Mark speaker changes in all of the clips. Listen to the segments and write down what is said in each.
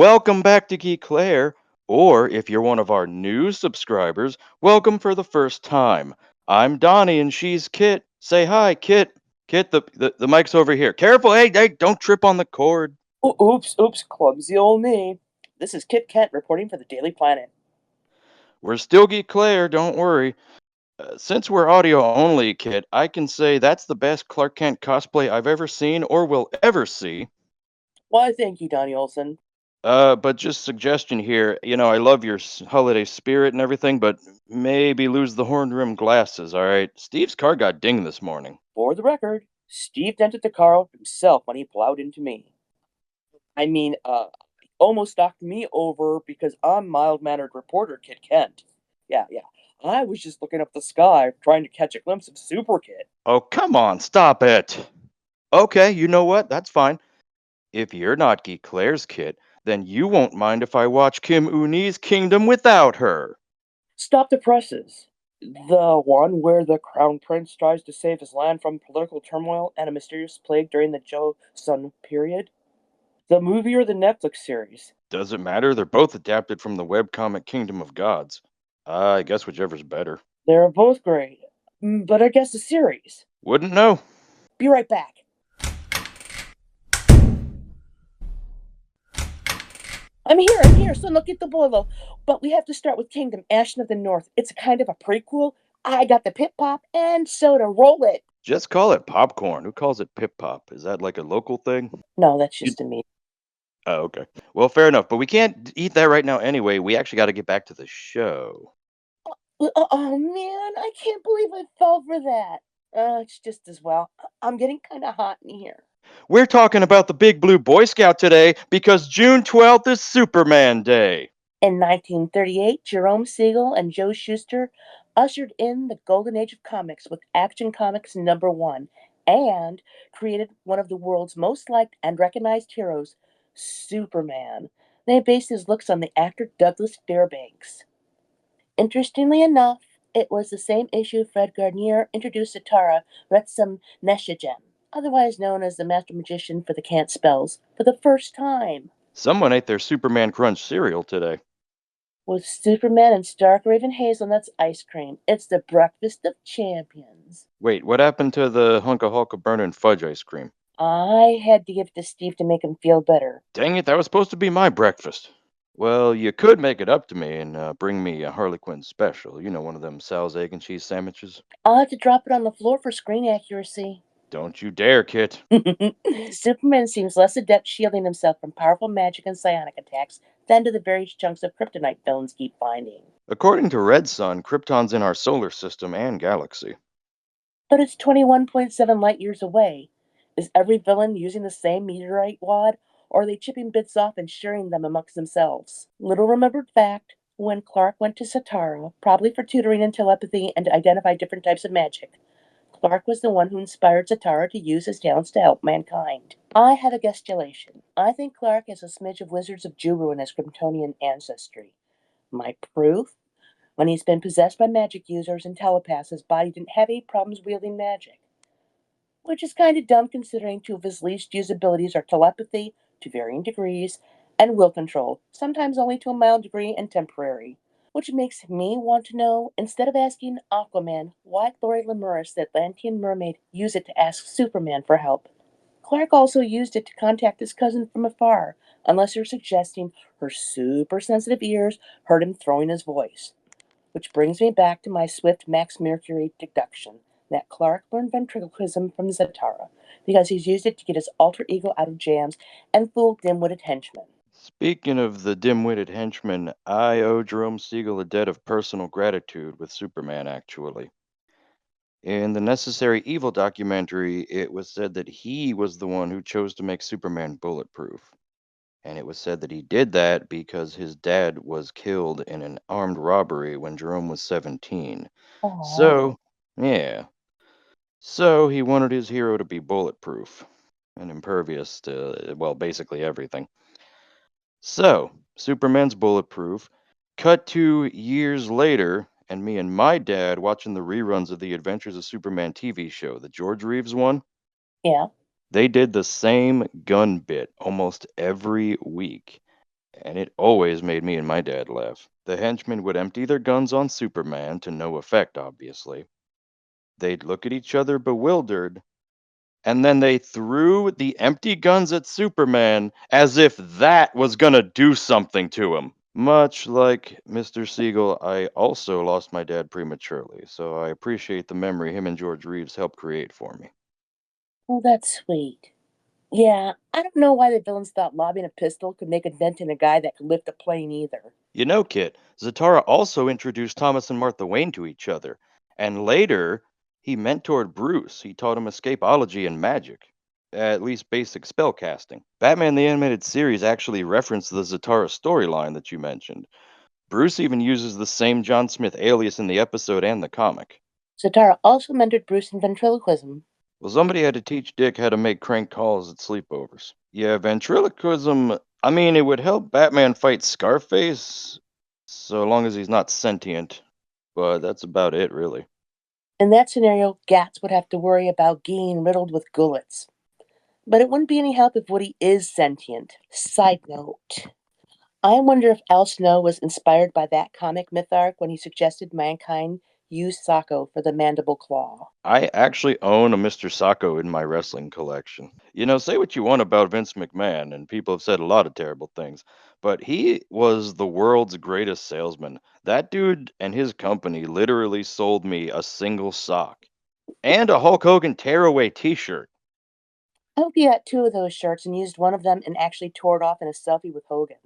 Speaker 1: Welcome back to Geeklare, or if you're one of our new subscribers, welcome for the first time. I'm Donnie and she's Kit. Say hi, Kit. Kit, the mic's over here. Careful, hey, don't trip on the cord.
Speaker 2: Oops, clumsy old me. This is Kit Kent reporting for the Daily Planet.
Speaker 1: We're still Geeklare, don't worry. Since we're audio only, Kit, I can say that's the best Clark Kent cosplay I've ever seen or will ever see.
Speaker 2: Why, thank you, Donnie Olson.
Speaker 1: But just suggestion here. I love your holiday spirit and everything, but maybe lose the horn rimmed glasses. All right. Steve's car got dinged this morning.
Speaker 2: For the record, Steve dented the car himself when he plowed into me. Almost knocked me over because I'm mild-mannered reporter Kit Kent. Yeah. I was just looking up the sky, trying to catch a glimpse of Super Kit.
Speaker 1: Oh, come on, stop it. Okay, you know what? That's fine. If you're not Geek Claire's kid, then you won't mind if I watch Kim Uni's Kingdom without her.
Speaker 2: Stop the presses. The one where the crown prince tries to save his land from political turmoil and a mysterious plague during the Joseon period? The movie or the Netflix series?
Speaker 1: Doesn't matter, they're both adapted from the webcomic Kingdom of Gods. I guess whichever's better.
Speaker 2: They're both great. But I guess the series.
Speaker 1: Wouldn't know.
Speaker 2: Be right back. I'm here, so look at the boilo. But we have to start with Kingdom, Ashen of the North. It's a kind of a prequel. I got the pip pop and soda. Roll it.
Speaker 1: Just call it popcorn. Who calls it pip pop? Is that like a local thing?
Speaker 2: No, that's
Speaker 1: You
Speaker 2: just a me.
Speaker 1: Oh, okay. Well, fair enough. But we can't eat that right now anyway. We actually got to get back to the show.
Speaker 2: Oh man, I can't believe I fell for that. It's just as well. I'm getting kind of hot in here.
Speaker 1: We're talking about the Big Blue Boy Scout today because June 12th is Superman Day.
Speaker 2: In 1938, Jerome Siegel and Joe Shuster ushered in the golden age of comics with Action Comics #1 and created one of the world's most liked and recognized heroes, Superman. They based his looks on the actor Douglas Fairbanks. Interestingly enough, it was the same issue Fred Garnier introduced Satara Retsum Neshagen, otherwise known as the Master Magician for the Can't Spells, for the first time.
Speaker 1: Someone ate their Superman Crunch cereal today.
Speaker 2: With Superman and Stark Raven Hazelnuts ice cream. It's the breakfast of champions.
Speaker 1: Wait, what happened to the Hunka Hulka burning fudge ice cream?
Speaker 2: I had to give it to Steve to make him feel better.
Speaker 1: Dang it, that was supposed to be my breakfast. Well, you could make it up to me and bring me a Harley Quinn special. You know, one of them Sal's egg and cheese sandwiches.
Speaker 2: I'll have to drop it on the floor for screen accuracy.
Speaker 1: Don't you dare, Kit.
Speaker 2: Superman seems less adept shielding himself from powerful magic and psionic attacks than do the various chunks of kryptonite villains keep finding.
Speaker 1: According to Red Sun, Krypton's in our solar system and galaxy.
Speaker 2: But it's 21.7 light years away. Is every villain using the same meteorite wad, or are they chipping bits off and sharing them amongst themselves? Little remembered fact, when Clark went to Satara, probably for tutoring in telepathy and to identify different types of magic, Clark was the one who inspired Satara to use his talents to help mankind. I have a guesstimation. I think Clark has a smidge of Wizards of Juru in his Kryptonian ancestry. My proof? When he's been possessed by magic users and telepaths, his body didn't have any problems wielding magic. Which is kind of dumb considering two of his least used abilities are telepathy, to varying degrees, and will control, sometimes only to a mild degree and temporary. Which makes me want to know, instead of asking Aquaman why Lori Lemurus, the Atlantean mermaid, used it to ask Superman for help. Clark also used it to contact his cousin from afar, unless you're suggesting her super sensitive ears heard him throwing his voice. Which brings me back to my swift Max Mercury deduction that Clark learned ventriloquism from Zatara because he's used it to get his alter ego out of jams and fool dim-witted henchmen.
Speaker 1: Speaking of the dim-witted henchman, I owe Jerome Siegel a debt of personal gratitude with Superman, actually. In the Necessary Evil documentary, it was said that he was the one who chose to make Superman bulletproof. And it was said that he did that because his dad was killed in an armed robbery when Jerome was 17.
Speaker 2: Oh,
Speaker 1: So, yeah. So he wanted his hero to be bulletproof and impervious to, well, basically everything. So, Superman's bulletproof. Cut to years later, and me and my dad watching the reruns of the Adventures of Superman TV show, the George Reeves one.
Speaker 2: yeah.
Speaker 1: They did the same gun bit almost every week. and it always made me and my dad laugh. The henchmen would empty their guns on Superman to no effect, obviously. They'd look at each other bewildered, and then they threw the empty guns at Superman as if that was gonna do something to him. Much like Mr. Siegel, I also lost my dad prematurely, so I appreciate the memory him and George Reeves helped create for me.
Speaker 2: Oh, that's sweet. Yeah, I don't know why the villains thought lobbing a pistol could make a dent in a guy that could lift a plane either.
Speaker 1: You know, Kit, Zatara also introduced Thomas and Martha Wayne to each other, and later he mentored Bruce. He taught him escapology and magic, at least basic spell casting. Batman the Animated Series actually referenced the Zatara storyline that you mentioned. Bruce even uses the same John Smith alias in the episode and the comic.
Speaker 2: Zatara also mentored Bruce in ventriloquism.
Speaker 1: Well, somebody had to teach Dick how to make crank calls at sleepovers. Yeah, ventriloquism, I mean, it would help Batman fight Scarface so long as he's not sentient, but that's about it, really.
Speaker 2: In that scenario, Gats would have to worry about being riddled with gullets. But it wouldn't be any help if Woody is sentient. Side note. I wonder if Al Snow was inspired by that comic myth arc when he suggested mankind use Sako for the mandible claw.
Speaker 1: I actually own a Mr. Sacco in my wrestling collection. You know, say what you want about Vince McMahon, and people have said a lot of terrible things, but he was the world's greatest salesman. That dude and his company literally sold me a single sock and a Hulk Hogan tearaway t shirt.
Speaker 2: I hope you got two of those shirts and used one of them and actually tore it off in a selfie with Hogan.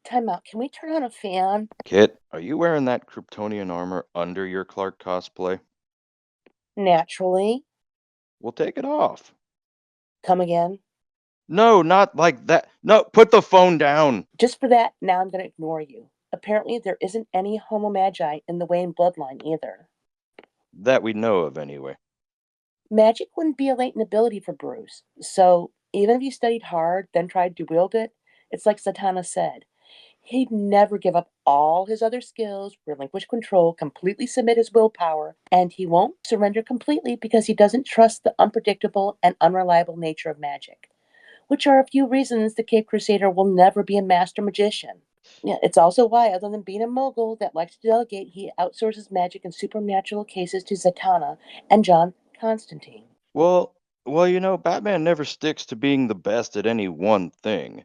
Speaker 2: Time out. Can we turn on a fan?
Speaker 1: Kit, are you wearing that Kryptonian armor under your Clark cosplay?
Speaker 2: Naturally.
Speaker 1: Well, take it off.
Speaker 2: Come again.
Speaker 1: No, not like that. No, put the phone down.
Speaker 2: Just for that, now I'm going to ignore you. Apparently, there isn't any Homo Magi in the Wayne bloodline either.
Speaker 1: That we know of, anyway.
Speaker 2: Magic wouldn't be a latent ability for Bruce, so even if he studied hard, then tried to wield it, it's like Satana said. He'd never give up all his other skills, relinquish control, completely submit his willpower, and he won't surrender completely because he doesn't trust the unpredictable and unreliable nature of magic, which are a few reasons the Cape Crusader will never be a master magician. Yeah, it's also why, other than being a mogul that likes to delegate, he outsources magic and supernatural cases to Zatanna and John Constantine.
Speaker 1: Well, Batman never sticks to being the best at any one thing.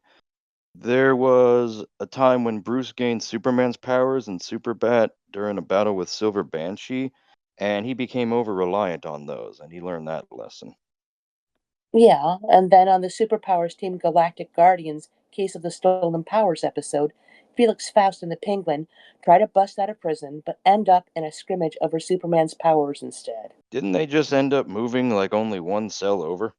Speaker 1: There was a time when Bruce gained Superman's powers and Superbat during a battle with Silver Banshee, and he became over reliant on those, and he learned that lesson.
Speaker 2: Yeah, and then on the Superpowers Team Galactic Guardians Case of the Stolen Powers episode, Felix Faust and the Penguin try to bust out of prison but end up in a scrimmage over Superman's powers instead.
Speaker 1: Didn't they just end up moving like only one cell over?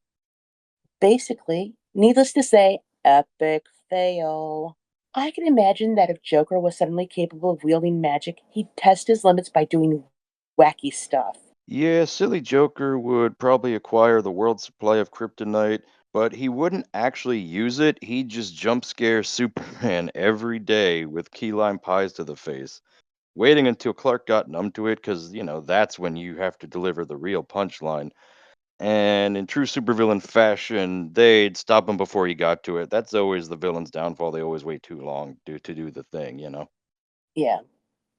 Speaker 2: Basically, needless to say, epic fail. I can imagine that if Joker was suddenly capable of wielding magic, he'd test his limits by doing wacky stuff.
Speaker 1: Yeah, silly Joker would probably acquire the world's supply of kryptonite, but he wouldn't actually use it. He'd just jump scare Superman every day with key lime pies to the face, waiting until Clark got numb to it, because, that's when you have to deliver the real punchline. And in true supervillain fashion, they'd stop him before he got to it. That's always the villain's downfall. They always wait too long to do the thing.
Speaker 2: Yeah.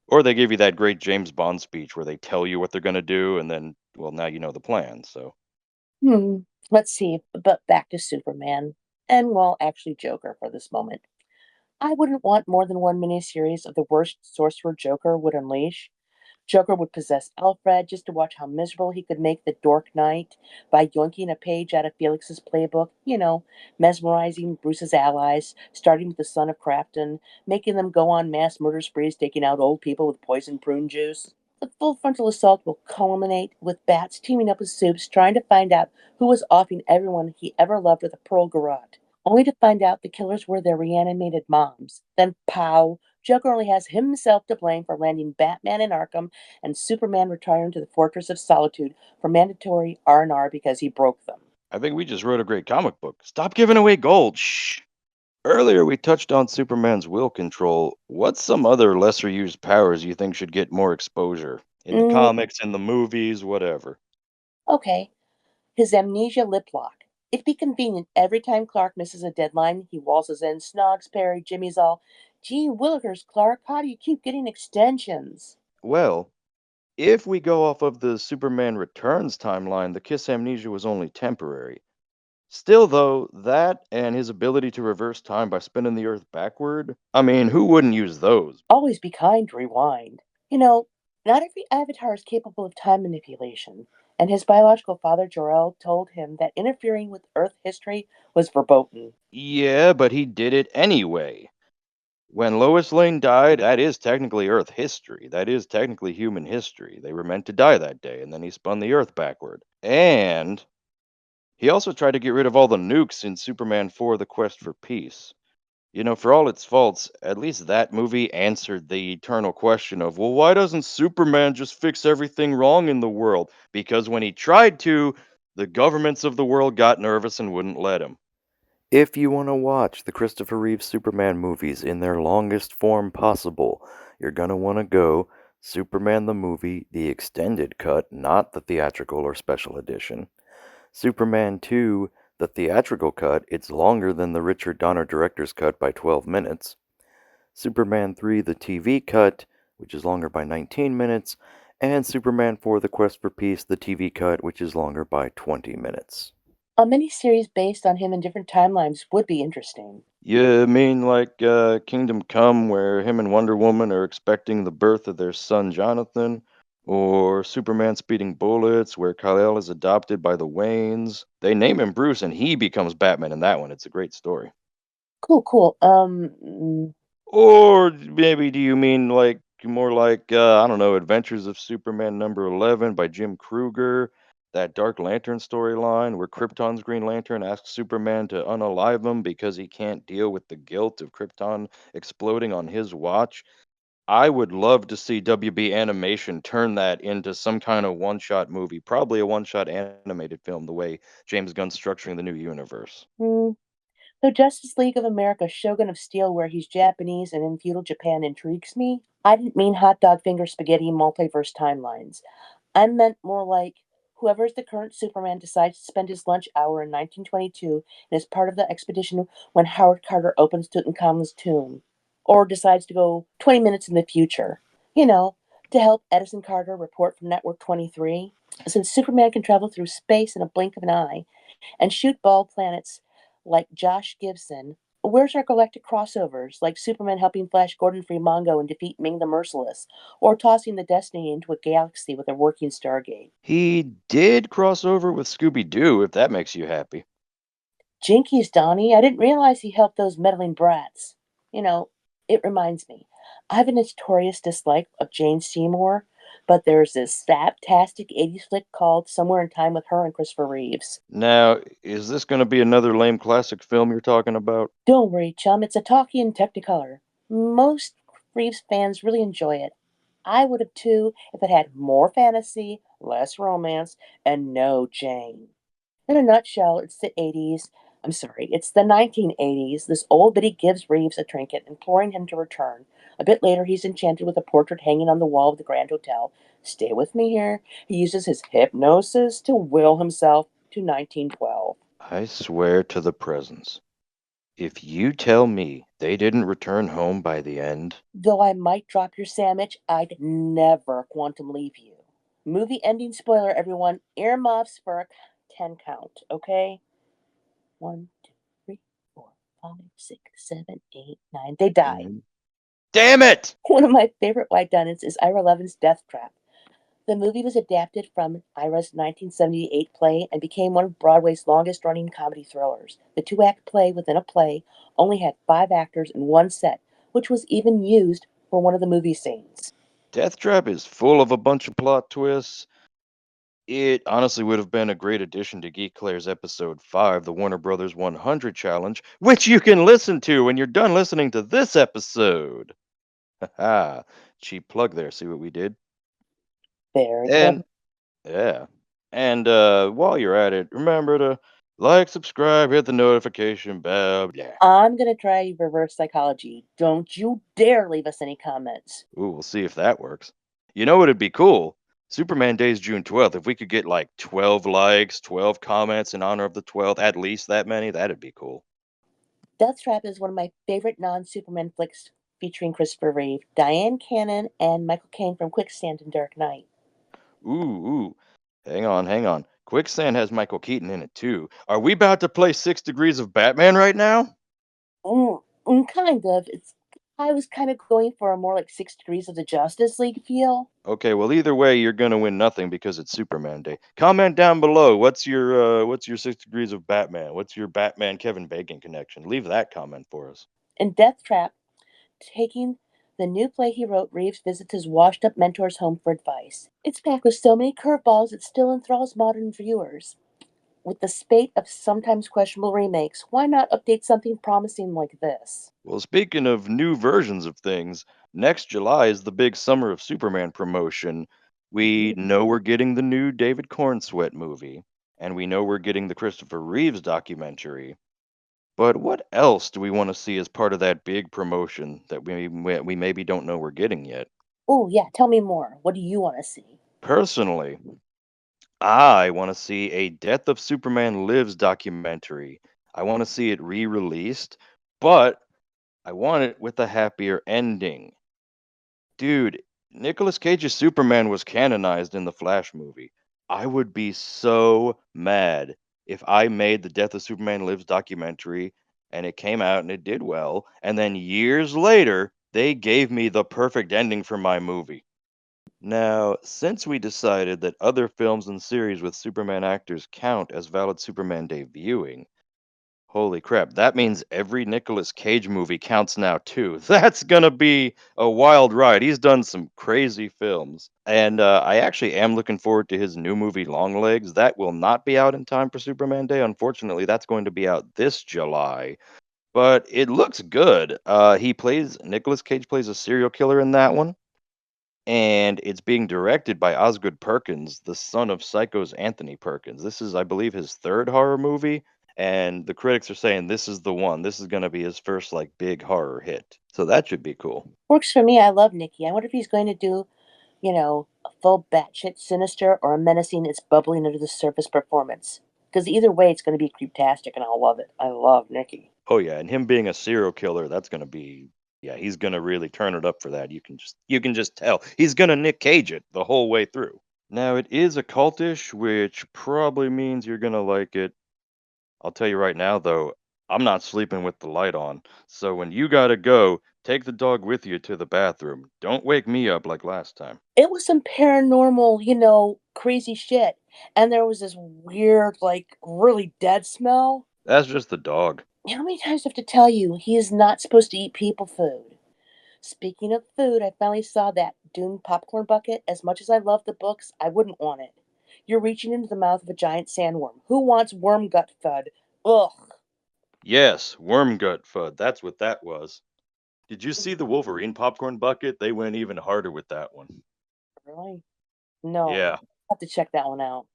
Speaker 1: Or they give you that great James Bond speech where they tell you what they're going to do, and then, well, now you know the plan. So
Speaker 2: Hmm. Let's see, but back to Superman. And, well, actually, Joker for this moment. I wouldn't want more than one miniseries of the worst sorcerer Joker would unleash. Joker would possess Alfred just to watch how miserable he could make the Dork Knight by yoinking a page out of Felix's playbook, mesmerizing Bruce's allies, starting with the son of Crafton, making them go on mass murder sprees, taking out old people with poisoned prune juice. The full frontal assault will culminate with Bats teaming up with Soups, trying to find out who was offing everyone he ever loved with a pearl garrote, only to find out the killers were their reanimated moms. Then, pow, Joker only has himself to blame for landing Batman in Arkham and Superman retiring to the Fortress of Solitude for mandatory R&R because he broke them.
Speaker 1: I think we just wrote a great comic book. Stop giving away gold. Shh. Earlier, we touched on Superman's will control. What's some other lesser used powers you think should get more exposure? In the
Speaker 2: Mm,
Speaker 1: comics, in the movies, whatever.
Speaker 2: okay, his amnesia lip lock. It'd be convenient every time Clark misses a deadline, he waltzes in, snogs Perry, Jimmy's all, gee willikers, Clark, how do you keep getting extensions?
Speaker 1: Well, if we go off of the Superman Returns timeline, the kiss amnesia was only temporary. Still, though, that and his ability to reverse time by spinning the Earth backward, I mean, who wouldn't use those?
Speaker 2: Always be kind, rewind. You know, not every avatar is capable of time manipulation, and his biological father, Jor-El, told him that interfering with Earth history was verboten.
Speaker 1: Yeah, but he did it anyway. When Lois Lane died, that is technically Earth history. That is technically human history. They were meant to die that day, and then he spun the Earth backward. And he also tried to get rid of all the nukes in Superman 4 The Quest for Peace. For all its faults, at least that movie answered the eternal question of, well, why doesn't Superman just fix everything wrong in the world? Because when he tried to, the governments of the world got nervous and wouldn't let him. If you want to watch the Christopher Reeve Superman movies in their longest form possible, you're going to want to go Superman the Movie, the extended cut, not the theatrical or special edition. Superman 2, the theatrical cut, it's longer than the Richard Donner director's cut by 12 minutes. Superman 3, the TV cut, which is longer by 19 minutes. And Superman 4, the Quest for Peace, the TV cut, which is longer by 20 minutes.
Speaker 2: A miniseries based on him in different timelines would be interesting.
Speaker 1: Yeah, I mean like Kingdom Come, where him and Wonder Woman are expecting the birth of their son Jonathan, or Superman Speeding Bullets, where Kal-El is adopted by the Waynes. They name him Bruce, and he becomes Batman in that one. It's a great story.
Speaker 2: Cool, cool.
Speaker 1: Or maybe do you mean like more like I don't know, Adventures of Superman number 11 by Jim Kruger? That Dark Lantern storyline where Krypton's Green Lantern asks Superman to unalive him because he can't deal with the guilt of Krypton exploding on his watch. I would love to see WB Animation turn that into some kind of one-shot movie, probably a one-shot animated film, the way James Gunn's structuring the new universe.
Speaker 2: Hmm. Though Justice League of America Shogun of Steel, where he's Japanese and in feudal Japan, intrigues me, I didn't mean hot dog finger spaghetti multiverse timelines. I meant more like whoever is the current Superman decides to spend his lunch hour in 1922 and is part of the expedition when Howard Carter opens Tutankhamun's tomb, or decides to go 20 minutes in the future, you know, to help Edison Carter report from Network 23. Since Superman can travel through space in a blink of an eye and shoot bald planets like Josh Gibson, where's our galactic crossovers, like Superman helping Flash Gordon free Mongo and defeat Ming the Merciless, or tossing the Destiny into a galaxy with a working Stargate?
Speaker 1: He did cross over with Scooby Doo, if that makes you happy.
Speaker 2: Jinkies, Donnie, I didn't realize he helped those meddling brats. You know, it reminds me, I have a notorious dislike of Jane Seymour, but there's this saptastic 80s flick called Somewhere in Time with her and Christopher Reeves.
Speaker 1: Now, is this going to be another lame classic film you're talking about?
Speaker 2: Don't worry, chum, it's a talkie in Technicolor. Most Reeves fans really enjoy it. I would have too if it had more fantasy, less romance, and no Jane. In a nutshell, it's the 80s. I'm sorry, it's the 1980s. This old biddy gives Reeves a trinket, imploring him to return. A bit later, he's enchanted with a portrait hanging on the wall of the Grand Hotel. Stay with me here. He uses his hypnosis to will himself to 1912.
Speaker 1: I swear to the presence. If you tell me they didn't return home by the end,
Speaker 2: Though I might drop your sandwich, I'd never quantum leave you. Movie ending spoiler, everyone. Earmuffs for a 10 count, okay? One, two, three, four, five, six, seven, eight, nine. They die.
Speaker 1: mhm. Damn it!
Speaker 2: One of my favorite white dunnets is Ira Levin's Death Trap. The movie was adapted from Ira's 1978 play and became one of Broadway's longest running comedy thrillers. The two-act play within a play only had 5 actors in one set, which was even used for one of the movie scenes.
Speaker 1: Death Trap is full of a bunch of plot twists. It honestly would have been a great addition to Geeklare's episode 5, the Warner Brothers 100 Challenge, which you can listen to when you're done listening to this episode. Haha, cheap plug there. See what we did?
Speaker 2: Very
Speaker 1: And
Speaker 2: clever.
Speaker 1: yeah. And while you're at it, remember to like, subscribe, hit the notification bell. Yeah.
Speaker 2: I'm going to try reverse psychology. Don't you dare leave us any comments.
Speaker 1: Ooh, we'll see if that works. You know what'd be cool? Superman Day is June 12th. If we could get like 12 likes, 12 comments in honor of the 12th, at least that many, that'd be cool.
Speaker 2: Death Trap is one of my favorite non Superman flicks featuring Christopher Reeve, Diane Cannon, and Michael Caine from Quicksand and Dark Knight.
Speaker 1: Ooh. Hang on, hang on. Quicksand has Michael Keaton in it too. Are we about to play 6 Degrees of Batman right now?
Speaker 2: Kind of. I was kind of going for a more like 6 degrees of the Justice League feel.
Speaker 1: Okay, well either way you're gonna win nothing because it's Superman Day. Comment down below. What's your 6 degrees of Batman? What's your Batman Kevin Bacon connection? Leave that comment for us.
Speaker 2: In Death Trap, taking the new play he wrote, Reeves visits his washed up mentor's home for advice. It's packed with so many curveballs it still enthralls modern viewers. With the spate of sometimes questionable remakes, why not update something promising like this?
Speaker 1: Well, speaking of new versions of things, next July is the big Summer of Superman promotion. We know we're getting the new David Cornsweet movie, and we know we're getting the Christopher Reeves documentary. But what else do we want to see as part of that big promotion that we maybe don't know we're getting yet?
Speaker 2: Oh, yeah, tell me more. What do you want to see?
Speaker 1: Personally, I want to see a Death of Superman Lives documentary. I want to see it re-released, but I want it with a happier ending. Dude, Nicolas Cage's Superman was canonized in the Flash movie. I would be so mad if I made the Death of Superman Lives documentary and it came out and it did well, and then years later, they gave me the perfect ending for my movie. Now, since we decided that other films and series with Superman actors count as valid Superman Day viewing, holy crap. That means every Nicolas Cage movie counts now too. That's gonna be a wild ride. He's done some crazy films. And I actually am looking forward to his new movie, Longlegs. That will not be out in time for Superman Day. Unfortunately, that's going to be out this July. But it looks good. Nicolas Cage plays a serial killer in that one, and it's being directed by Osgood Perkins, the son of Psycho's Anthony Perkins. This is, I believe, his third horror movie, and the critics are saying this is the one. This is going to be his first like big horror hit. So that should be cool.
Speaker 2: Works for me. I love Nicky. I wonder if he's going to do, a full batshit sinister or a menacing, it's bubbling under the surface performance. Because either way, it's going to be creeptastic, and I'll love it. I love Nicky.
Speaker 1: Oh yeah, and him being a serial killer, that's going to be, yeah, he's going to really turn it up for that. You can just tell. He's going to Nick Cage it the whole way through. Now it is occultish, which probably means you're going to like it. I'll tell you right now, though, I'm not sleeping with the light on. So when you gotta go, take the dog with you to the bathroom. Don't wake me up like last time.
Speaker 2: It was some paranormal, crazy shit. And there was this weird, like, really dead smell.
Speaker 1: That's just the dog.
Speaker 2: How many times do I have to tell you he is not supposed to eat people food? Speaking of food, I finally saw that Dune popcorn bucket. As much as I love the books, I wouldn't want it. You're reaching into the mouth of a giant sandworm. Who wants worm gut fud? Ugh.
Speaker 1: Yes, worm gut fud. That's what that was. Did you see the Wolverine popcorn bucket? They went even harder with that one.
Speaker 2: Really? No.
Speaker 1: Yeah,
Speaker 2: I'll have to check that one out.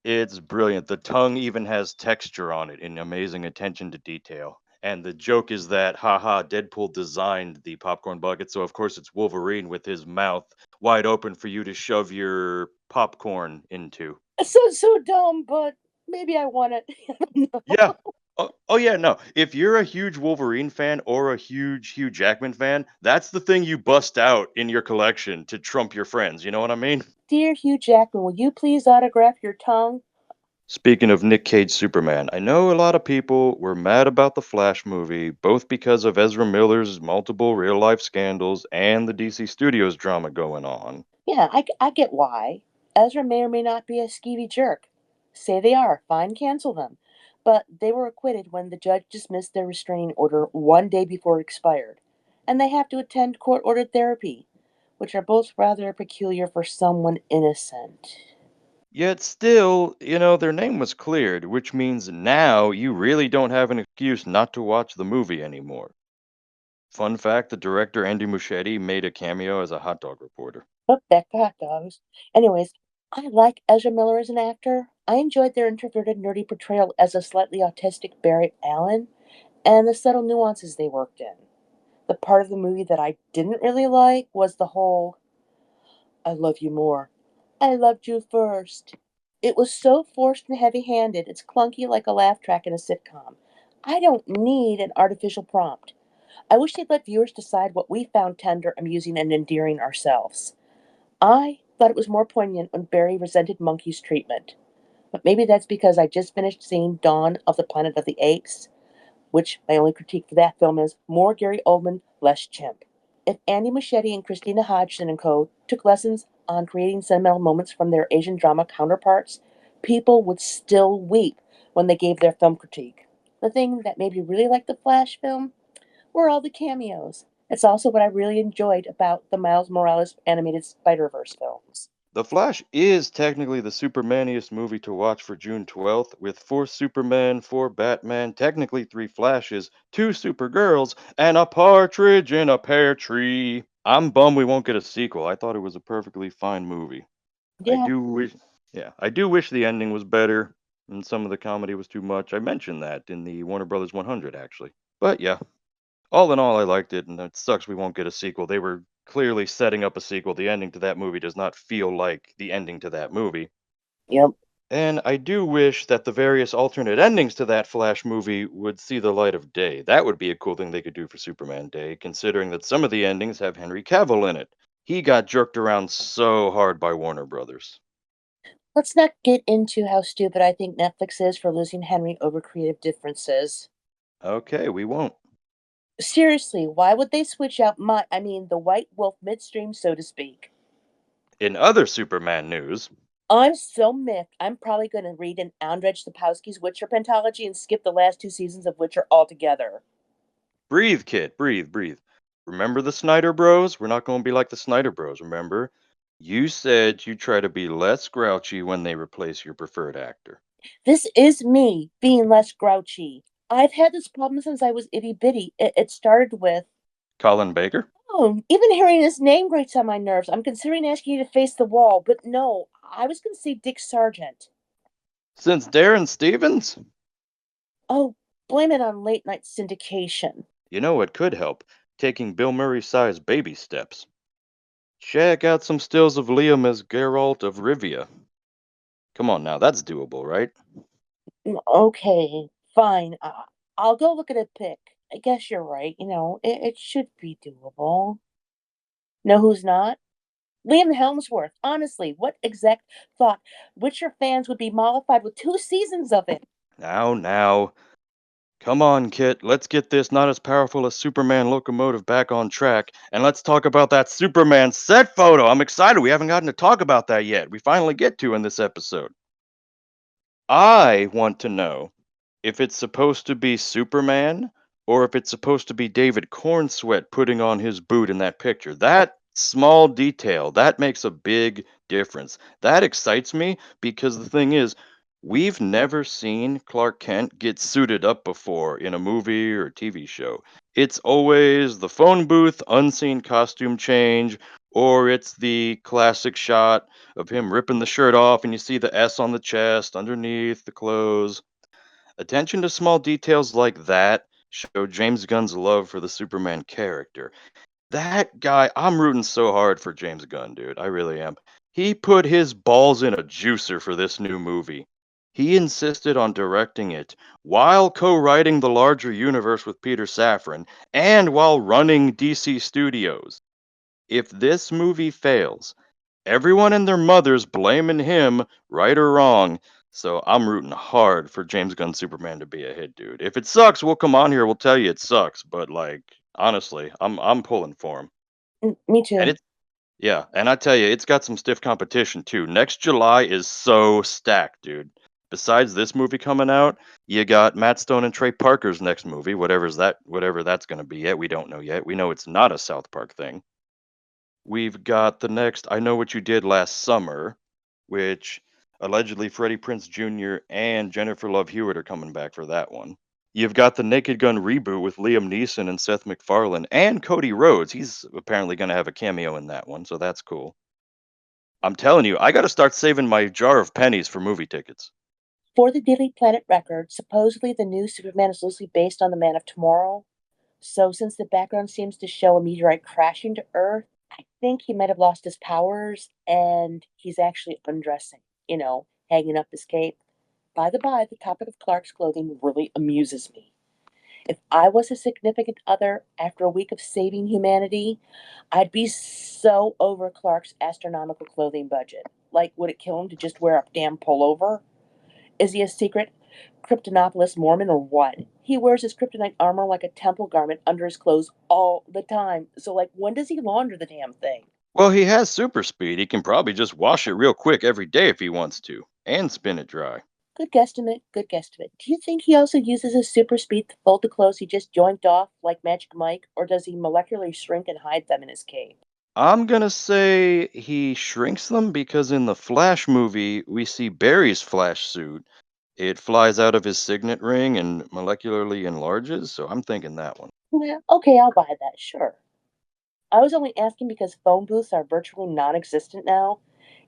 Speaker 1: it's brilliant. The tongue even has texture on it in amazing attention to detail. And the joke is that, haha, Deadpool designed the popcorn bucket, so of course it's Wolverine with his mouth wide open for you to shove your popcorn into.
Speaker 2: It sounds so dumb, but maybe I want it. I don't
Speaker 1: Yeah.
Speaker 2: know.
Speaker 1: Oh yeah, no. If you're a huge Wolverine fan or a huge Hugh Jackman fan, that's the thing you bust out in your collection to trump your friends. You know what I mean?
Speaker 2: Dear Hugh Jackman, will you please autograph your tongue?
Speaker 1: Speaking of Nick Cage Superman, I know a lot of people were mad about the Flash movie, both because of Ezra Miller's multiple real life scandals and the DC Studios drama going on.
Speaker 2: Yeah, I get why. Ezra may or may not be a skeevy jerk. Say they are, fine, cancel them. But they were acquitted when the judge dismissed their restraining order one day before it expired. And they have to attend court ordered therapy, which are both rather peculiar for someone innocent.
Speaker 1: Yet still, their name was cleared, which means now you really don't have an excuse not to watch the movie anymore. Fun fact, the director Andy Muschietti made a cameo as a hot dog reporter.
Speaker 2: But back to hot dogs. Anyways, I like Ezra Miller as an actor. I enjoyed their introverted, nerdy portrayal as a slightly autistic Barry Allen and the subtle nuances they worked in. The part of the movie that I didn't really like was the whole "I love you more" I loved you first. It was so forced and heavy handed, it's clunky like a laugh track in a sitcom. I don't need an artificial prompt. I wish they'd let viewers decide what we found tender, amusing, and endearing ourselves. I thought it was more poignant when Barry resented Monkey's treatment. But maybe that's because I just finished seeing Dawn of the Planet of the Apes, which my only critique for that film is more Gary Oldman, less chimp. If Andy Muschietti and Christina Hodgson and co. took lessons on creating sentimental moments from their Asian drama counterparts, people would still weep when they gave their film critique. The thing that made me really like the Flash film were all the cameos. It's also what I really enjoyed about the Miles Morales animated Spider Verse films.
Speaker 1: The Flash is technically the Supermaniest movie to watch for June 12th, with 4 Supermen, 4 Batman, technically 3 Flashes, 2 Supergirls, and a partridge in a pear tree. I'm bummed we won't get a sequel. I thought it was a perfectly fine movie. I
Speaker 2: Yeah,
Speaker 1: do wish, yeah, I do wish the ending was better and some of the comedy was too much. I mentioned that in the Warner Brothers 100, actually. But yeah, all in all, I liked it, and it sucks we won't get a sequel. They were clearly setting up a sequel. The ending to that movie does not feel like the ending to that movie.
Speaker 2: yep.
Speaker 1: And I do wish that the various alternate endings to that Flash movie would see the light of day. That would be a cool thing they could do for Superman Day, considering that some of the endings have Henry Cavill in it. He got jerked around so hard by Warner Brothers.
Speaker 2: Let's not get into how stupid I think Netflix is for losing Henry over creative differences.
Speaker 1: Okay, we won't.
Speaker 2: Seriously, why would they switch out the White Wolf midstream, so to speak?
Speaker 1: In other Superman news,
Speaker 2: I'm so miffed. I'm probably going to read an Andrzej Sapkowski's Witcher pentology and skip the last 2 seasons of Witcher altogether.
Speaker 1: breathe, kid, breathe, breathe. Remember the Snyder Bros? We're not going to be like the Snyder Bros, remember? You said you try to be less grouchy when they replace your preferred actor.
Speaker 2: This is me being less grouchy. I've had this problem since I was itty bitty. It started with,
Speaker 1: Colin Baker?
Speaker 2: oh, even hearing his name grates on my nerves. I'm considering asking you to face the wall, but no, I was going to say Dick Sargent.
Speaker 1: Since Darren Stevens?
Speaker 2: Oh, blame it on late night syndication.
Speaker 1: You know what could help? Taking Bill Murray sized baby steps. Check out some stills of Liam as Geralt of Rivia. Come on now, that's doable, right?
Speaker 2: Okay, fine. I'll go look at a pic. I guess you're right. It should be doable. Know who's not? Liam Helmsworth. Honestly, what exec thought Witcher fans would be mollified with 2 seasons of it?
Speaker 1: Now. Come on, Kit. Let's get this not as powerful as Superman locomotive back on track, and let's talk about that Superman set photo. I'm excited. We haven't gotten to talk about that yet. We finally get to in this episode. I want to know if it's supposed to be Superman or if it's supposed to be David Cornsweat putting on his boot in that picture. That small detail, that makes a big difference. That excites me because the thing is, we've never seen Clark Kent get suited up before in a movie or TV show. It's always the phone booth, unseen costume change, or it's the classic shot of him ripping the shirt off and you see the S on the chest underneath the clothes. Attention to small details like that show James Gunn's love for the Superman character. That guy, I'm rooting so hard for James Gunn, dude. I really am. He put his balls in a juicer for this new movie. He insisted on directing it while co writing the larger universe with Peter Safran and while running DC Studios. If this movie fails, everyone and their mother's blaming him, right or wrong. So I'm rooting hard for James Gunn Superman to be a hit, dude. If it sucks, we'll come on here. We'll tell you it sucks. But like, honestly, I'm pulling for him.
Speaker 2: Me
Speaker 1: And
Speaker 2: too.
Speaker 1: it's yeah, and I tell you, it's got some stiff competition too. Next July is so stacked, dude. Besides this movie coming out, you got Matt Stone and Trey Parker's next movie, whatever that's going to be yet. We don't know yet. We know it's not a South Park thing. We've got the next I Know What You Did Last Summer, which allegedly Freddie Prinze Jr. and Jennifer Love Hewitt are coming back for that one. You've got the Naked Gun reboot with Liam Neeson and Seth MacFarlane and Cody Rhodes. He's apparently going to have a cameo in that one, so that's cool. I'm telling you, I got to start saving my jar of pennies for movie tickets.
Speaker 2: For the Daily Planet record, supposedly the new Superman is loosely based on the Man of Tomorrow. So, since the background seems to show a meteorite crashing to Earth, I think he might have lost his powers and he's actually undressing, hanging up his cape. By the by, the topic of Clark's clothing really amuses me. If I was a significant other after a week of saving humanity, I'd be so over Clark's astronomical clothing budget. Like, would it kill him to just wear a damn pullover? Is he a secret Kryptonopolis Mormon or what? He wears his kryptonite armor like a temple garment under his clothes all the time. So, like, when does he launder the damn thing?
Speaker 1: Well, he has super speed. He can probably just wash it real quick every day if he wants to, and spin it dry.
Speaker 2: Good guesstimate, good guesstimate. Do you think he also uses his super speed to fold the clothes he just joinked off like Magic Mike, or does he molecularly shrink and hide them in his cape?
Speaker 1: I'm gonna say he shrinks them because in the Flash movie, we see Barry's Flash suit. It flies out of his signet ring and molecularly enlarges, so I'm thinking that one.
Speaker 2: Yeah, okay, I'll buy that, sure. I was only asking because phone booths are virtually non existent now.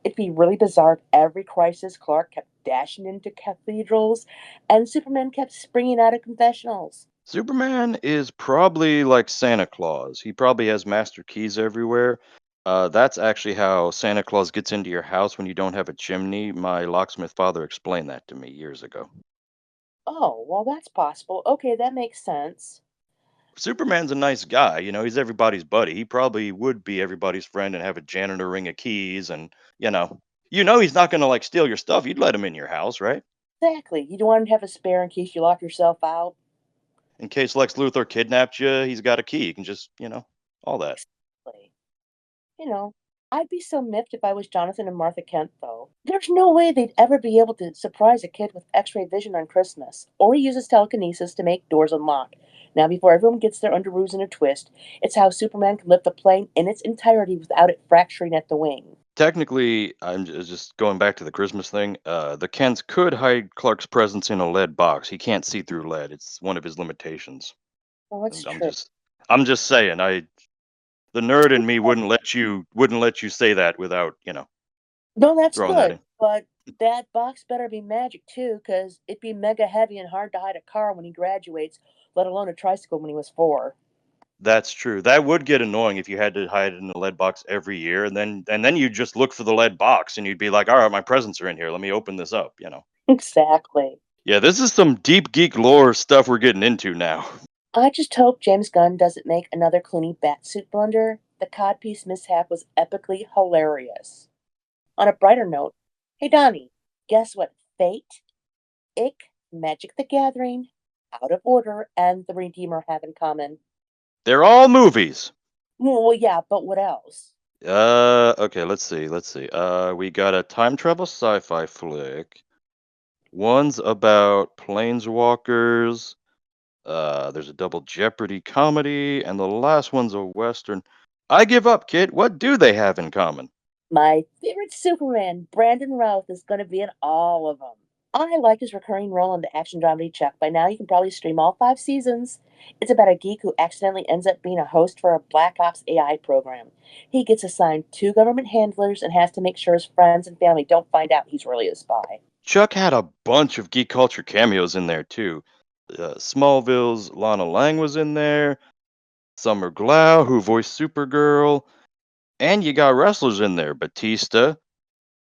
Speaker 2: It'd be really bizarre if every crisis Clark kept dashing into cathedrals and Superman kept springing out of confessionals.
Speaker 1: Superman is probably like Santa Claus. He probably has master keys everywhere. That's actually how Santa Claus gets into your house when you don't have a chimney. My locksmith father explained that to me years ago.
Speaker 2: Oh, well, that's possible. Okay, that makes sense.
Speaker 1: Superman's a nice guy, he's everybody's buddy. He probably would be everybody's friend and have a janitor ring of keys and, he's not going to like steal your stuff. You'd let him in your house, right?
Speaker 2: Exactly. You don't want to have a spare in case you lock yourself out.
Speaker 1: In case Lex Luthor kidnapped you, he's got a key. You can just, all that.
Speaker 2: Exactly. You know, I'd be so miffed if I was Jonathan and Martha Kent, though. There's no way they'd ever be able to surprise a kid with x ray vision on Christmas. Or he uses telekinesis to make doors unlock. Now, before everyone gets their underoos in a twist, it's how Superman can lift a plane in its entirety without it fracturing at the wing.
Speaker 1: Technically, I'm just going back to the Christmas thing. The Kents could hide Clark's presence in a lead box. He can't see through lead. It's one of his limitations.
Speaker 2: Well, that's
Speaker 1: And
Speaker 2: true.
Speaker 1: I'm just saying, the nerd in me wouldn't let you say that without,
Speaker 2: No, that's
Speaker 1: throwing that
Speaker 2: good.
Speaker 1: in.
Speaker 2: But that box better be magic, too, because it'd be mega heavy and hard to hide a car when he graduates, let alone a tricycle when he was 4.
Speaker 1: That's true. That would get annoying if you had to hide it in the lead box every year, and then you just look for the lead box, and you'd be like, "All right, my presents are in here. Let me open this up."
Speaker 2: Exactly.
Speaker 1: Yeah, this is some deep geek lore stuff we're getting into now.
Speaker 2: I just hope James Gunn doesn't make another Clooney batsuit blunder. The codpiece mishap was epically hilarious. On a brighter note, hey Donnie, guess what? Fate, Ick, Magic the Gathering, Out of Order, and The Redeemer have in common.
Speaker 1: They're all movies.
Speaker 2: Well, yeah, but what else?
Speaker 1: Okay, let's see. We got a time travel sci-fi flick. One's about planeswalkers. There's a double Jeopardy comedy, and the last one's a western. I give up, kid. What do they have in common?
Speaker 2: My favorite Superman, Brandon Routh, is going to be in all of them. I like his recurring role in the action dramedy Chuck. By now, you can probably stream all 5 seasons. It's about a geek who accidentally ends up being a host for a Black Ops AI program. He gets assigned 2 government handlers and has to make sure his friends and family don't find out he's really a spy.
Speaker 1: Chuck had a bunch of geek culture cameos in there too. Smallville's Lana Lang was in there. Summer Glau, who voiced Supergirl, and you got wrestlers in there: Batista,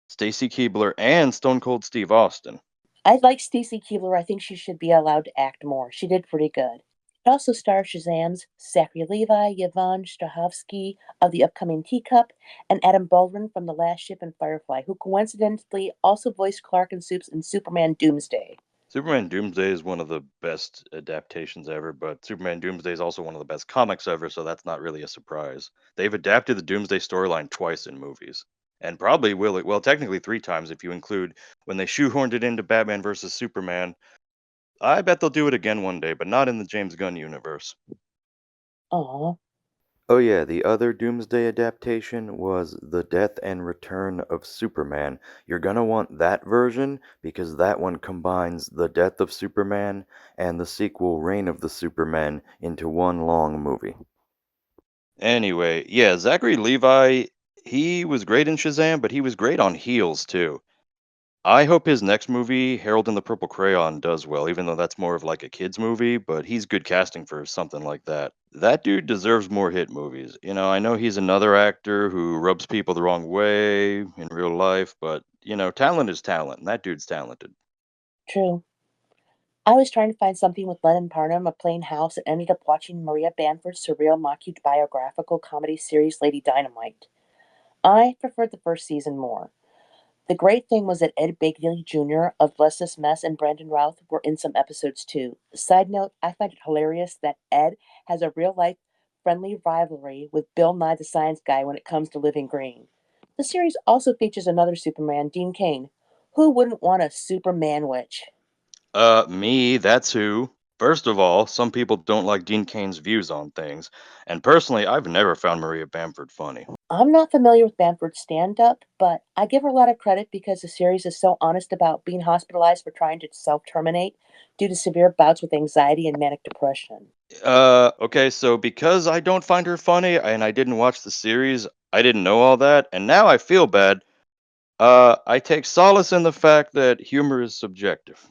Speaker 1: Stacy Keibler, and Stone Cold Steve Austin.
Speaker 2: I like Stacey Keebler. I think she should be allowed to act more. She did pretty good. It also stars Shazam's Zachary Levi, Yvonne Strahovski of the upcoming Teacup, and Adam Baldwin from The Last Ship and Firefly, who coincidentally also voiced Clark and Soups in Superman Doomsday.
Speaker 1: Superman Doomsday is one of the best adaptations ever, but Superman Doomsday is also one of the best comics ever, so that's not really a surprise. They've adapted the Doomsday storyline twice in movies, and probably will it, well, technically three times if you include when they shoehorned it into Batman versus Superman. I bet they'll do it again one day, but not in the James Gunn universe.
Speaker 2: Aw.
Speaker 3: Oh yeah, the other Doomsday adaptation was The Death and Return of Superman. You're gonna want that version because that one combines the death of Superman and the sequel Reign of the Superman into one long movie.
Speaker 1: Anyway, yeah, Zachary Levi, he was great in Shazam, but he was great on heels too. I hope his next movie, Harold and the Purple Crayon, does well, even though that's more of like a kid's movie, but he's good casting for something like that. That dude deserves more hit movies. I know he's another actor who rubs people the wrong way in real life, but, talent is talent, and that dude's talented.
Speaker 2: True. I was trying to find something with Lennon Parnham, a plain house, and ended up watching Maria Bamford's surreal biographical comedy series Lady Dynamite. I preferred the first season more. The great thing was that Ed Begley Jr. of Bless This Mess and Brandon Routh were in some episodes too. Side note, I find it hilarious that Ed has a real life friendly rivalry with Bill Nye the Science Guy when it comes to living green. The series also features another Superman, Dean Cain. Who wouldn't want a Superman witch?
Speaker 1: Me, that's who. First of all, some people don't like Dean Kane's views on things, and personally, I've never found Maria Bamford funny.
Speaker 2: I'm not familiar with Bamford's stand up, but I give her a lot of credit because the series is so honest about being hospitalized for trying to self terminate due to severe bouts with anxiety and manic depression.
Speaker 1: Okay, so because I don't find her funny and I didn't watch the series, I didn't know all that, and now I feel bad. I take solace in the fact that humor is subjective.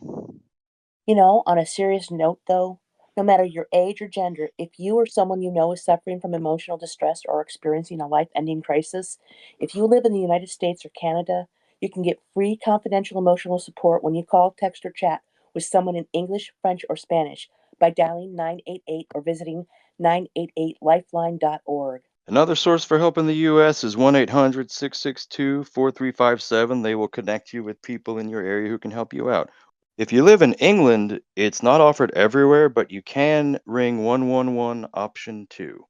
Speaker 2: On a serious note, though, no matter your age or gender, if you or someone you know is suffering from emotional distress or experiencing a life ending crisis, if you live in the United States or Canada, you can get free confidential emotional support when you call, text, or chat with someone in English, French, or Spanish by dialing 988 or visiting 988lifeline.org.
Speaker 1: Another source for help in the US is 1-800-662-4357. They will connect you with people in your area who can help you out. If you live in England, it's not offered everywhere, but you can ring 111 option 2.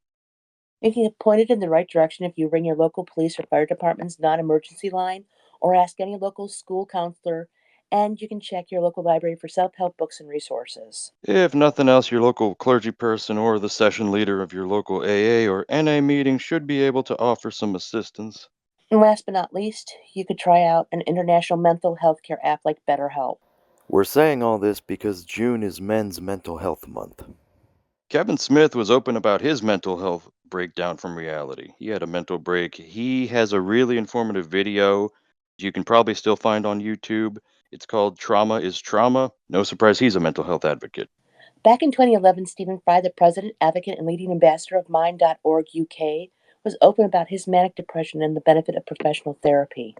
Speaker 2: You can get pointed in the right direction if you ring your local police or fire department's non emergency line or ask any local school counselor, and you can check your local library for self help books and resources.
Speaker 1: If nothing else, your local clergy person or the session leader of your local AA or NA meeting should be able to offer some assistance.
Speaker 2: And last but not least, you could try out an international mental health care app like BetterHelp.
Speaker 3: We're saying all this because June is Men's Mental Health Month.
Speaker 1: Kevin Smith was open about his mental health breakdown from reality. He had a mental break. He has a really informative video you can probably still find on YouTube. It's called Trauma is Trauma. No surprise he's a mental health advocate.
Speaker 2: Back in 2011, Stephen Fry, the president, advocate, and leading ambassador of Mind.org UK, was open about his manic depression and the benefit of professional therapy.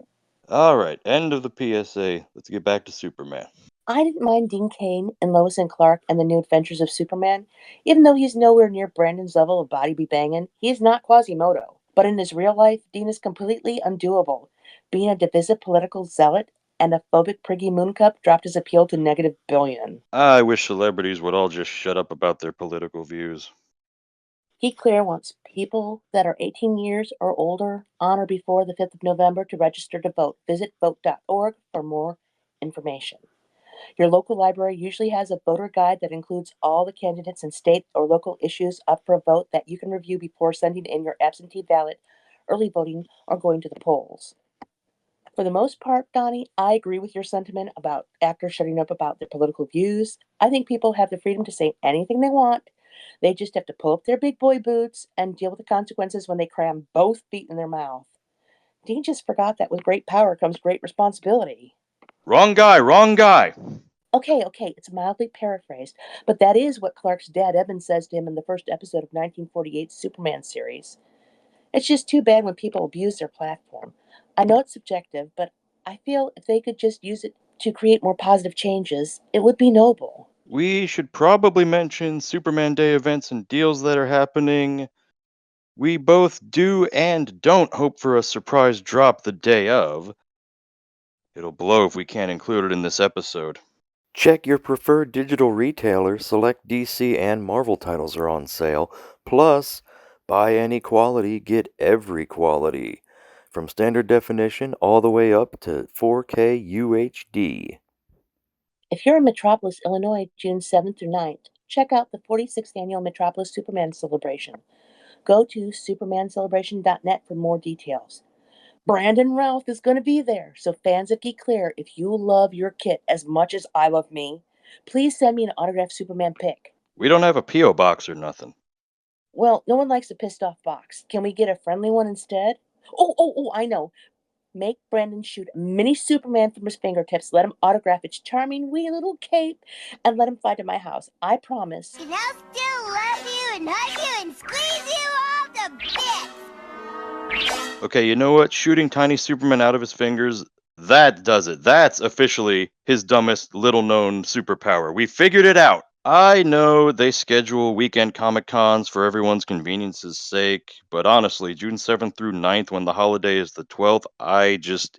Speaker 1: All right, end of the PSA. Let's get back to Superman.
Speaker 2: I didn't mind Dean Cain and Lois and Clark and the New Adventures of Superman, even though he's nowhere near Brandon's level of body be banging. He is not Quasimodo. But in his real life, Dean is completely undoable. Being a divisive political zealot and a phobic priggy mooncup dropped his appeal to negative billion.
Speaker 1: I wish celebrities would all just shut up about their political views.
Speaker 2: Geeklare wants people that are 18 years or older on or before the 5th of November to register to vote. Visit vote.org for more information. Your local library usually has a voter guide that includes all the candidates and state or local issues up for a vote that you can review before sending in your absentee ballot, early voting, or going to the polls. For the most part, Donnie, I agree with your sentiment about actors shutting up about their political views. I think people have the freedom to say anything they want. They just have to pull up their big boy boots and deal with the consequences when they cram both feet in their mouth. Dean just forgot that with great power comes great responsibility.
Speaker 1: Wrong guy, wrong guy.
Speaker 2: Okay, it's mildly paraphrased, but that is what Clark's dad Eben says to him in the first episode of 1948's Superman series. It's just too bad when people abuse their platform. I know it's subjective, but I feel if they could just use it to create more positive changes, it would be noble.
Speaker 1: We should probably mention Superman Day events and deals that are happening. We both do and don't hope for a surprise drop the day of. It'll blow if we can't include it in this episode.
Speaker 3: Check your preferred digital retailer. Select DC and Marvel titles are on sale. Plus, buy any quality, get every quality. From standard definition all the way up to 4K UHD.
Speaker 2: If you're in Metropolis, Illinois, June 7th through 9th, check out the 46th annual Metropolis Superman Celebration. Go to supermancelebration.net for more details. Brandon Routh is going to be there, so fans of Geeklare, if you love your kit as much as I love me, please send me an autographed Superman pic.
Speaker 1: We don't have a P.O. box or nothing.
Speaker 2: Well, no one likes a pissed off box. Can we get a friendly one instead? I know. Make Brandon shoot a mini Superman from his fingertips, let him autograph its charming wee little cape, and let him fly to my house. I promise.
Speaker 4: And I'll still love you and hug you and squeeze you all to bits.
Speaker 1: Okay, you know what? Shooting tiny Superman out of his fingers, that does it. That's officially his dumbest little known superpower. We figured it out. I know they schedule weekend Comic Cons for everyone's convenience's sake, but honestly, June 7th through 9th, when the holiday is the 12th,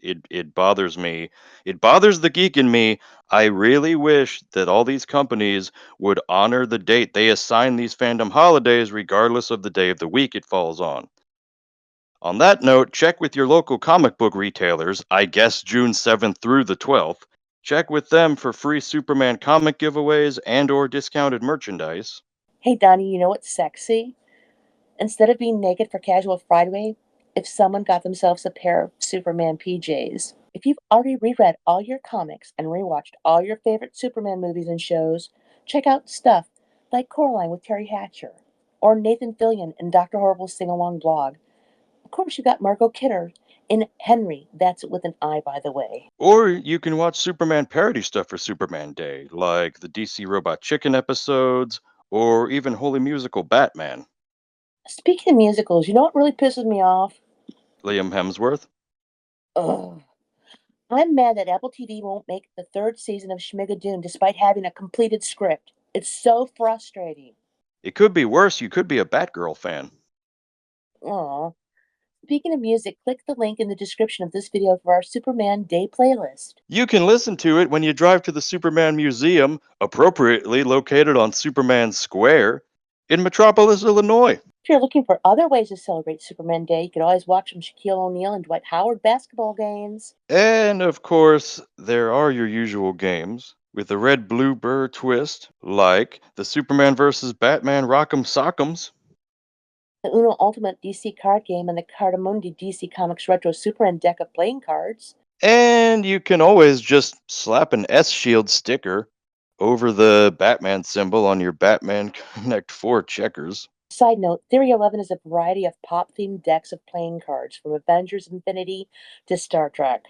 Speaker 1: it bothers me. It bothers the geek in me. I really wish that all these companies would honor the date they assign these fandom holidays, regardless of the day of the week it falls on. On that note, check with your local comic book retailers, I guess June 7th through the 12th. Check with them for free Superman comic giveaways and or discounted merchandise.
Speaker 2: Hey, Donnie, you know what's sexy? Instead of being naked for casual Friday, if someone got themselves a pair of Superman PJs. If you've already reread all your comics and rewatched all your favorite Superman movies and shows, check out stuff like Coraline with Terry Hatcher or Nathan Fillion in Dr. Horrible's Sing Along blog. Of course, you got Margot Kidder in Henry, that's with an I, by the way.
Speaker 1: Or you can watch Superman parody stuff for Superman Day, like the DC Robot Chicken episodes, or even Holy Musical Batman.
Speaker 2: Speaking of musicals, you know what really pisses me off?
Speaker 1: Liam Hemsworth.
Speaker 2: Ugh. I'm mad that Apple TV won't make the third season of Schmigadoon despite having a completed script. It's so frustrating.
Speaker 1: It could be worse, you could be a Batgirl fan.
Speaker 2: Aw. Speaking of music, click the link in the description of this video for our Superman Day playlist.
Speaker 1: You can listen to it when you drive to the Superman Museum, appropriately located on Superman Square, in Metropolis, Illinois.
Speaker 2: If you're looking for other ways to celebrate Superman Day, you can always watch some Shaquille O'Neal and Dwight Howard basketball games.
Speaker 1: And of course, there are your usual games with a red blue burr twist, like the Superman vs. Batman Rock'em Sock'ems.
Speaker 2: The Uno Ultimate DC card game and the Cardamundi DC Comics Retro Superman deck of playing cards.
Speaker 1: And you can always just slap an S Shield sticker over the Batman symbol on your Batman Connect 4 checkers.
Speaker 2: Side note, Theory 11 is a variety of pop themed decks of playing cards from Avengers Infinity to Star Trek.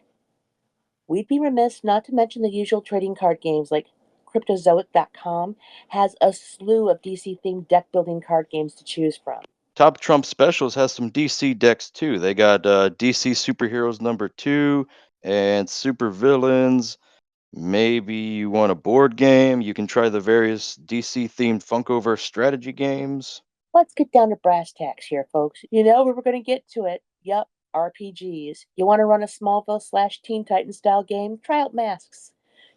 Speaker 2: We'd be remiss not to mention the usual trading card games like Cryptozoic.com has a slew of DC themed deck building card games to choose from.
Speaker 1: Top Trump Specials has some DC decks too. They got DC Superheroes number 2 and Super Villains. Maybe you want a board game. You can try the various DC themed Funkoverse strategy games.
Speaker 2: Let's get down to brass tacks here, folks. You know we're going to get to it. Yup, RPGs. You want to run a Smallville slash Teen Titan style game? Try out Masks.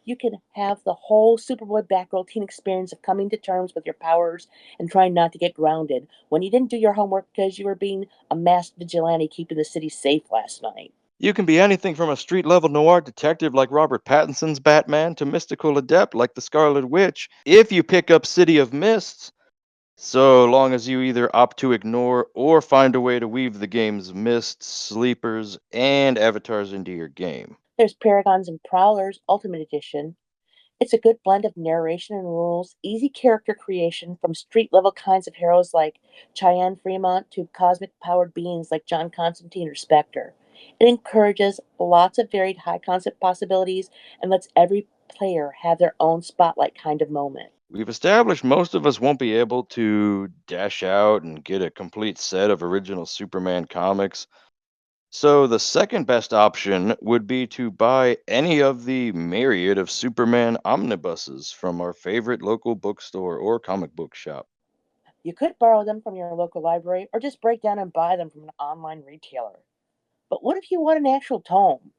Speaker 2: You can have the whole Superboy Batgirl teen experience of coming to terms with your powers and trying not to get grounded when you didn't do your homework because you were being a masked vigilante keeping the city safe last night.
Speaker 1: You can be anything from a street level noir detective like Robert Pattinson's Batman to mystical adept like the Scarlet Witch if you pick up City of Mists, so long as you either opt to ignore or find a way to weave the game's mists, sleepers, and avatars into your game.
Speaker 2: There's Paragons and Prowlers Ultimate Edition. It's a good blend of narration and rules, easy character creation from street level kinds of heroes like Cheyenne Fremont to cosmic powered beings like John Constantine or Spectre. It encourages lots of varied high concept possibilities and lets every player have their own spotlight kind of moment.
Speaker 1: We've established most of us won't be able to dash out and get a complete set of original Superman comics. So the second best option would be to buy any of the myriad of Superman omnibuses from our favorite local bookstore or comic book shop.
Speaker 2: You could borrow them from your local library or just break down and buy them from an online retailer. But what if you want an actual tome?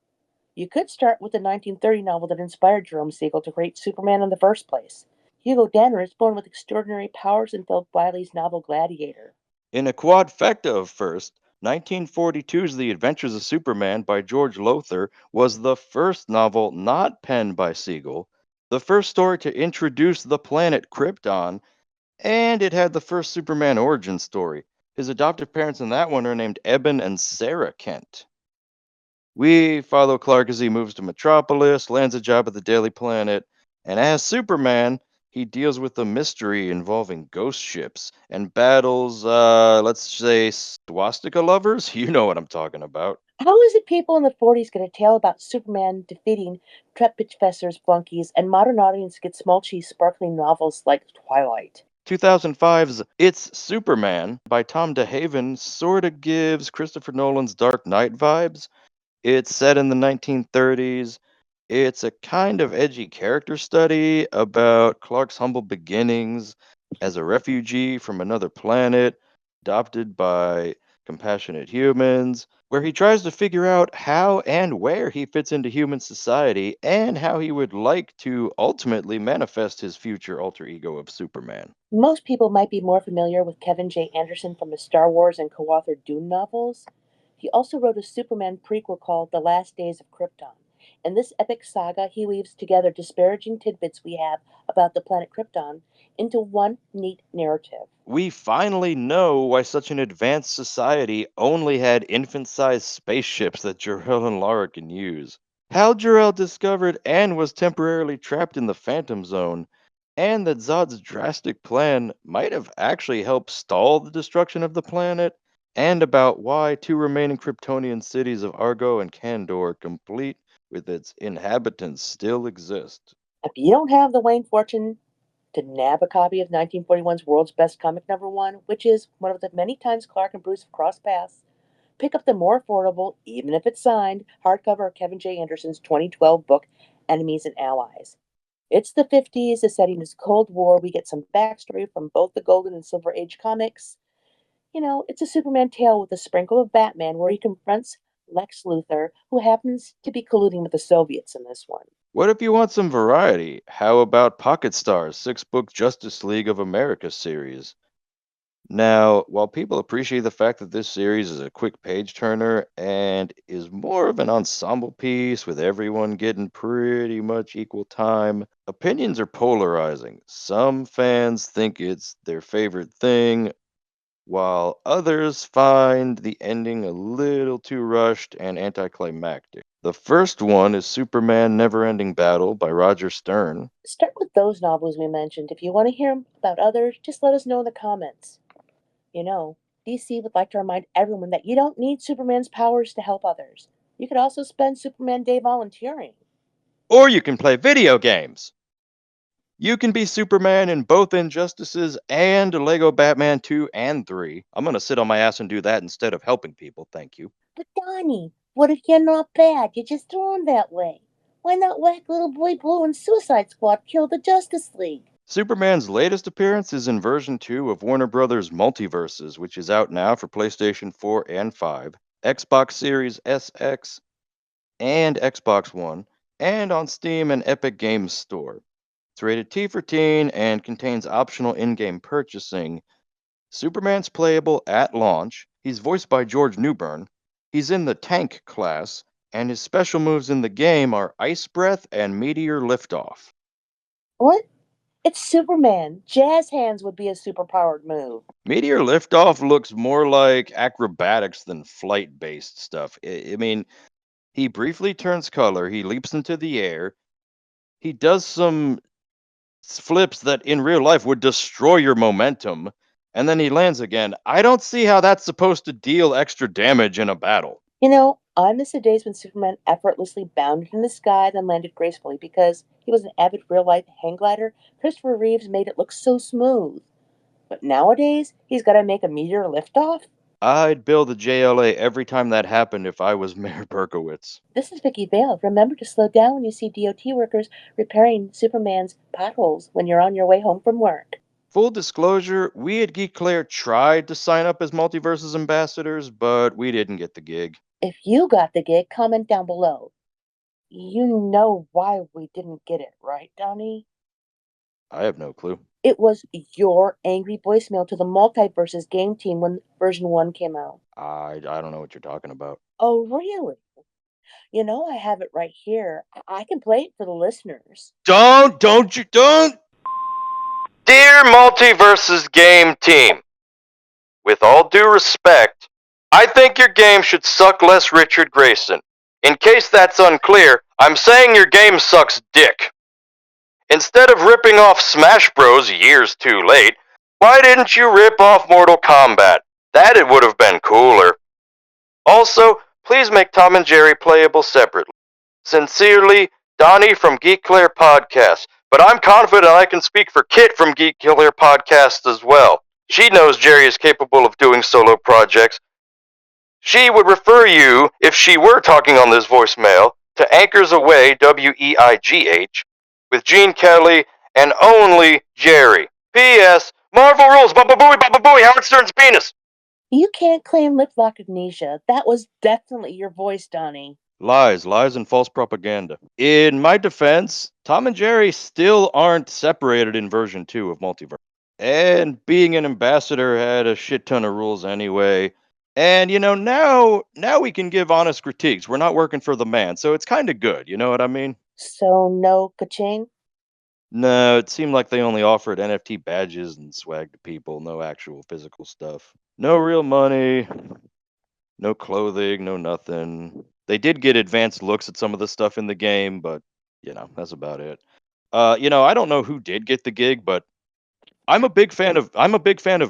Speaker 2: You could start with the 1930 novel that inspired Jerome Siegel to create Superman in the first place. Hugo Danner is born with extraordinary powers in Philip Wiley's novel Gladiator.
Speaker 1: In a quadfecta of first, 1942's The Adventures of Superman by George Lothar was the first novel not penned by Siegel, the first story to introduce the planet Krypton, and it had the first Superman origin story. His adoptive parents in that one are named Eben and Sarah Kent. We follow Clark as he moves to Metropolis, lands a job at the Daily Planet, and as Superman, he deals with the mystery involving ghost ships and battles, let's say, swastika lovers. You know what I'm talking about.
Speaker 2: How is it people in the 40s get a tale about Superman defeating Trepidfessor's flunkies and modern audience get smolchy, sparkling novels like Twilight?
Speaker 1: 2005's It's Superman by Tom DeHaven sort of gives Christopher Nolan's Dark Knight vibes. It's set in the 1930s. It's a kind of edgy character study about Clark's humble beginnings as a refugee from another planet, adopted by compassionate humans, where he tries to figure out how and where he fits into human society and how he would like to ultimately manifest his future alter ego of Superman.
Speaker 2: Most people might be more familiar with Kevin J. Anderson from the Star Wars and co authored Dune novels. He also wrote a Superman prequel called The Last Days of Krypton. In this epic saga, he weaves together disparaging tidbits we have about the planet Krypton into one neat narrative.
Speaker 1: We finally know why such an advanced society only had infant-sized spaceships that Jor-El and Lara can use. How Jor-El discovered and was temporarily trapped in the Phantom Zone, and that Zod's drastic plan might have actually helped stall the destruction of the planet, and about why two remaining Kryptonian cities of Argo and Kandor, complete with its inhabitants, still exist.
Speaker 2: If you don't have the Wayne fortune to nab a copy of 1941's World's Best Comic Number One, which is one of the many times Clark and Bruce have crossed paths, pick up the more affordable, even if it's signed, hardcover of Kevin J. Anderson's 2012 book, Enemies and Allies. It's the 50s, the setting is Cold War. We get some backstory from both the Golden and Silver Age comics. It's a Superman tale with a sprinkle of Batman where he confronts Lex Luthor, who happens to be colluding with the Soviets in this one.
Speaker 1: What if you want some variety? How about Pocket Stars' six-book Justice League of America series? Now, while people appreciate the fact that this series is a quick page turner and is more of an ensemble piece with everyone getting pretty much equal time, opinions are polarizing. Some fans think it's their favorite thing, while others find the ending a little too rushed and anticlimactic. The first one is Superman Never Ending Battle by Roger Stern.
Speaker 2: Start with those novels we mentioned. If you want to hear about others, just let us know in the comments. You know, DC would like to remind everyone that you don't need Superman's powers to help others. You could also spend Superman Day volunteering.
Speaker 1: Or you can play video games. You can be Superman in both Injustices and Lego Batman 2 and 3. I'm gonna sit on my ass and do that instead of helping people, thank you.
Speaker 2: But Donnie, what if you're not bad? You're just thrown that way. Why not whack Little Boy Blue and Suicide Squad kill the Justice League?
Speaker 1: Superman's latest appearance is in version 2 of Warner Brothers' Multiverses, which is out now for PlayStation 4 and 5, Xbox Series SX, and Xbox One, and on Steam and Epic Games Store. It's rated T for teen and contains optional in game purchasing. Superman's playable at launch. He's voiced by George Newbern. He's in the tank class, and his special moves in the game are Ice Breath and Meteor Liftoff.
Speaker 2: What? It's Superman. Jazz hands would be a superpowered move.
Speaker 1: Meteor Liftoff looks more like acrobatics than flight based stuff. I mean, he briefly turns color, he leaps into the air, he does some flips that in real life would destroy your momentum, and then he lands again. I don't see how that's supposed to deal extra damage in a battle.
Speaker 2: I miss the days when Superman effortlessly bounded in the sky then landed gracefully because he was an avid real life hang glider. Christopher Reeves made it look so smooth. But nowadays, he's got to make a meteor liftoff?
Speaker 1: I'd bill the JLA every time that happened if I was Mayor Berkowitz.
Speaker 2: This is Vicky Vale. Remember to slow down when you see DOT workers repairing Superman's potholes when you're on your way home from work.
Speaker 1: Full disclosure, we at Geeklare tried to sign up as Multiverses ambassadors, but we didn't get the gig.
Speaker 2: If you got the gig, comment down below. You know why we didn't get it, right, Donnie?
Speaker 1: I have no clue.
Speaker 2: It was your angry voicemail to the Multiverses game team when version 1 came out.
Speaker 1: I don't know what you're talking about.
Speaker 2: Oh, really? I have it right here. I can play it for the listeners.
Speaker 1: Don't! Dear Multiverses game team, with all due respect, I think your game should suck less Richard Grayson. In case that's unclear, I'm saying your game sucks dick. Instead of ripping off Smash Bros. Years too late, why didn't you rip off Mortal Kombat? That it would have been cooler. Also, Please make Tom and Jerry playable separately. Sincerely, Donnie from Geeklare Podcast. But I'm confident I can speak for Kit from Geeklare Podcast as well. She knows Jerry is capable of doing solo projects. She would refer you, if she were talking on this voicemail, to Anchors Away, WEIGH, with Gene Kelly and only Jerry. P.S. Marvel rules, Baba Booey, Baba Booey, Howard Stern's penis.
Speaker 2: You can't claim lip lock amnesia. That was definitely your voice, Donnie.
Speaker 1: Lies, lies, and false propaganda. In my defense, Tom and Jerry still aren't separated in version 2 of Multiverse. And being an ambassador had a shit ton of rules anyway. And now we can give honest critiques. We're not working for the man, so it's kind of good. You know what I mean?
Speaker 2: So, no ka-ching?
Speaker 1: No, it seemed like they only offered NFT badges and swag to people, no actual physical stuff. No real money, no clothing, no nothing. They did get advanced looks at some of the stuff in the game, but that's about it. I don't know who did get the gig, but I'm a big fan of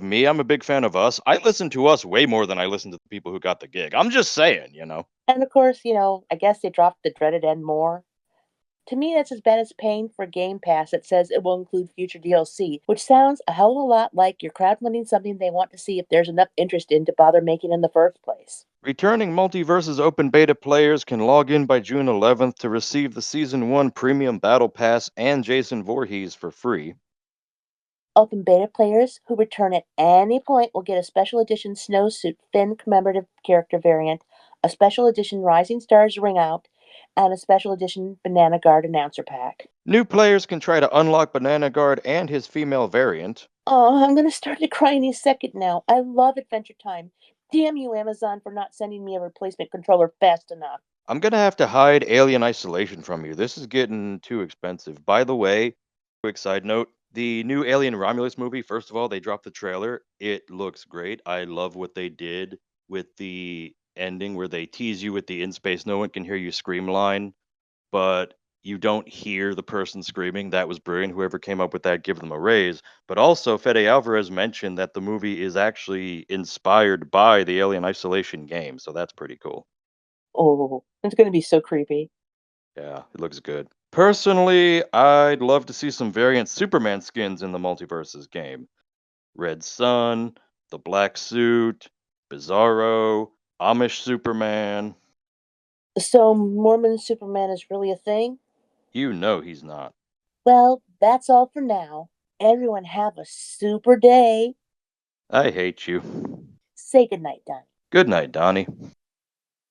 Speaker 1: me. I'm a big fan of us. I listen to us way more than I listen to the people who got the gig. I'm just saying.
Speaker 2: And of course, I guess they dropped the dreaded end more. To me, that's as bad as paying for Game Pass that says it will include future DLC, which sounds a hell of a lot like you're crowdfunding something they want to see if there's enough interest in to bother making in the first place.
Speaker 1: Returning Multiverse's open beta players can log in by June 11th to receive the Season 1 Premium Battle Pass and Jason Voorhees for free.
Speaker 2: Open beta players who return at any point will get a special edition Snowsuit Finn commemorative character variant, a special edition Rising Stars ring out, and a special edition Banana Guard announcer pack.
Speaker 1: New players can try to unlock Banana Guard and his female variant.
Speaker 2: Oh, I'm gonna start to cry any second now. I love Adventure Time. Damn you, Amazon, for not sending me a replacement controller fast enough.
Speaker 1: I'm gonna have to hide Alien Isolation from you. This is getting too expensive. By the way, quick side note, the new Alien Romulus movie, first of all, they dropped the trailer. It looks great. I love what they did with the ending where they tease you with the in space no one can hear you scream line, but you don't hear the person screaming. That was brilliant. Whoever came up with that, give them a raise. But also, Fede Alvarez mentioned that the movie is actually inspired by the Alien Isolation game, so that's pretty cool.
Speaker 2: Oh, it's gonna be so creepy.
Speaker 1: Yeah, it looks good. Personally, I'd love to see some variant Superman skins in the Multiverses game. Red Sun, the Black Suit, Bizarro, Amish Superman.
Speaker 2: So, Mormon Superman is really a thing?
Speaker 1: You know he's not.
Speaker 2: Well, that's all for now. Everyone have a super day.
Speaker 1: I hate you.
Speaker 2: Say goodnight, Donnie.
Speaker 1: Good night, Donnie.